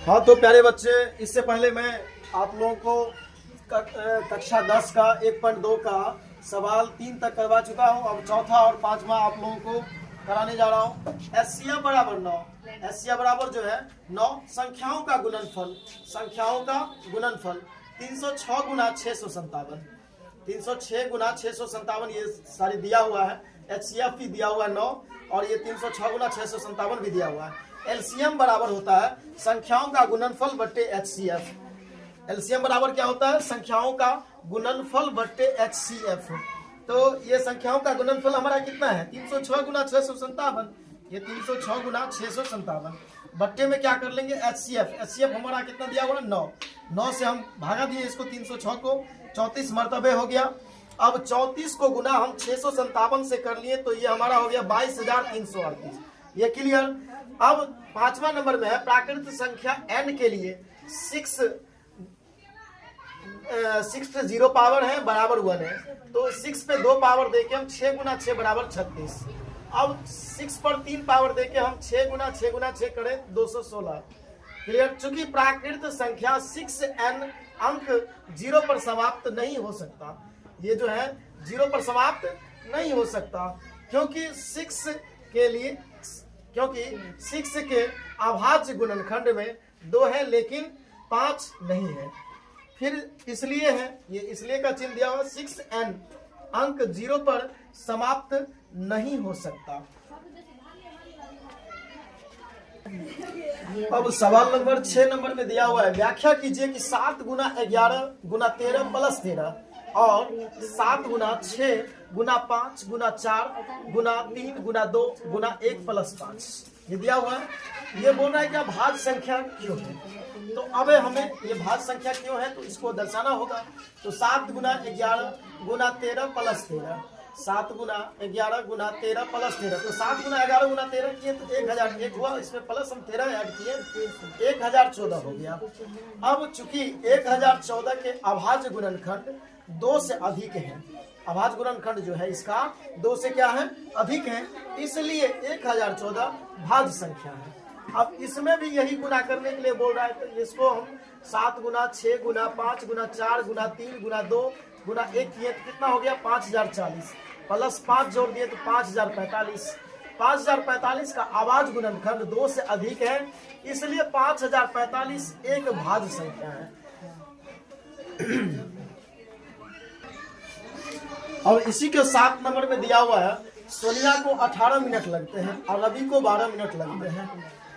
हाँ तो प्यारे बच्चे, इससे पहले मैं आप लोगों को कक्षा 10 का 1.2 का सवाल 3 तक करवा चुका हूँ। अब चौथा और पांचवा आप लोगों को कराने जा रहा हूँ। एससीएफ बराबर 9, एससीएफ बराबर जो है 9 संख्याओं का गुणनफल, संख्याओं का गुणनफल 306 गुना 657, 306 गुना 657 ये सारी दिया हुआ है। एचसीएफ भी दिया हुआ है 9 और ये 306 गुना 657 भी दिया हुआ है। एलसीएम बराबर होता है संख्याओं का गुणनफल बट्टे एचसीएफ। एलसीएम बराबर क्या होता है? संख्याओं का गुणनफल बट्टे एचसीएफ। तो ये संख्याओं का गुणनफल हमारा कितना है? 306 गुना 657। ये 306 गुना 657 बट्टे में क्या कर लेंगे? एचसीएफ। एचसीएफ हमारा कितना दिया हुआ है? 9। 9 से हम भागा दिए इसको 306 को, 34 मरतबे हो गया। अब 34 को गुना हम 657 से कर लिए तो ये हमारा हो गया 22,338। ये क्लियर। अब पांचवा नंबर में है प्राकृत संख्या n के लिए 6 0 पावर है बराबर 1 है, तो 6 पे 2 पावर देके हम 6 गुना 6 बराबर 36। अब 6 पर 3 पावर देके हम 6 गुना 6 गुना 6 करें 216। क्लियर। चूंकि प्राकृत संख्या 6n अंक 0 पर समाप्त नहीं हो सकता, ये जो है 0 पर समाप्त नहीं हो सकता, क्योंकि 6 के अभाज्य गुणनखंड में 2 है लेकिन 5 नहीं है। फिर इसलिए है, ये इसलिए का चिन्ह दिया हुआ, 6n अंक 0 पर समाप्त नहीं हो सकता। अब सवाल नंबर 6 नंबर में दिया हुआ है, व्याख्या कीजिए कि 7 गुना 11 गुना 13 प्लस 13 और 7 गुना 6 गुना 5 गुना 4 गुना 3 गुना 2 गुना 1 प्लस 5 ये दिया हुआ है। ये बोल रहा है कि भाज्य संख्या क्यों है, तो अब हमें ये भाज्य संख्या क्यों है तो इसको दर्शाना होगा। तो 7 गुना 11 गुना 13 प्लस 13, 7 गुना 11 गुना 13 प्लस 13, तो 7 गुना 11 गुना 13 किए तो 1001 हुआ, इसमें प्लस हम 13 ऐड किए 1014 हो गया। अब चूंकि 1014 के अभाज्य गुणनखंड 2 से अधिक है, अभाज्य गुणनखंड जो है इसका 2 से क्या है? अधिक है, इसलिए 1014 भाज्य संख्या है। अब इसमें भी यही गुना करने के लिए बोल रहा है, तो इसको हम 7 गुना 6 गुना 5 गुना 4 गुना 3 गुना 2 गुना 1 किए तो कितना हो गया? 5040 प्लस 5 जोड़ दिए तो 5045। 5045 का अभाज्य गुणनखंड 2 से अधिक है, इसलिए 5045 एक भाज्य संख्या है। और इसी के 7 नंबर में दिया हुआ है, सोनिया को 18 मिनट लगते हैं और रवि को 12 मिनट लगते हैं।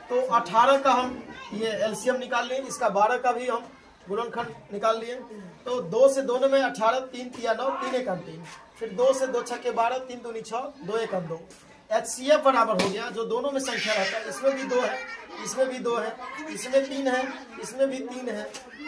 तो 18 का हम ये एलसीएम निकाल लिए, इसका 12 का भी हम गुणनखंड निकाल लिए। तो 2 से दोनों में 18, 3 तिया 9, 3 एकम 3, फिर 2 से 2 छक्के 12, 3 दूनी 6, 2 एकम 2। एचसीएफ बराबर हो गया, जो दोनों में संख्या रहता है, इसमें भी 2 है, इसमें भी 2 है, इसमें 3 है, इसमें भी 3 है।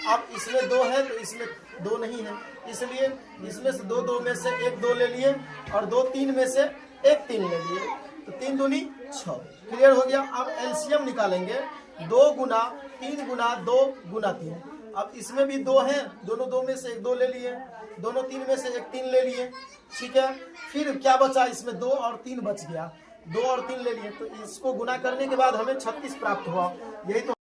अब इसमें 2 है तो इसमें 2 नहीं है, इसलिए इसमें से 2 में से 1 2 ले लिए और 2 3 में से 1 3 ले लिए, तो 3 दूनी 6। क्लियर हो गया। अब एलसीएम निकालेंगे, 2 गुना 3 गुना 2 गुना 3। अब इसमें भी 2 है, दोनों 2 में से 1 2 ले लिए, दोनों 3 में से 1 3 ले लिए, ठीक है। फिर क्या बचा? इसमें 2 और 3 बच गया, 2 और 3 ले लिए, तो इसको गुना करने के बाद हमें 36 प्राप्त हुआ। यही तो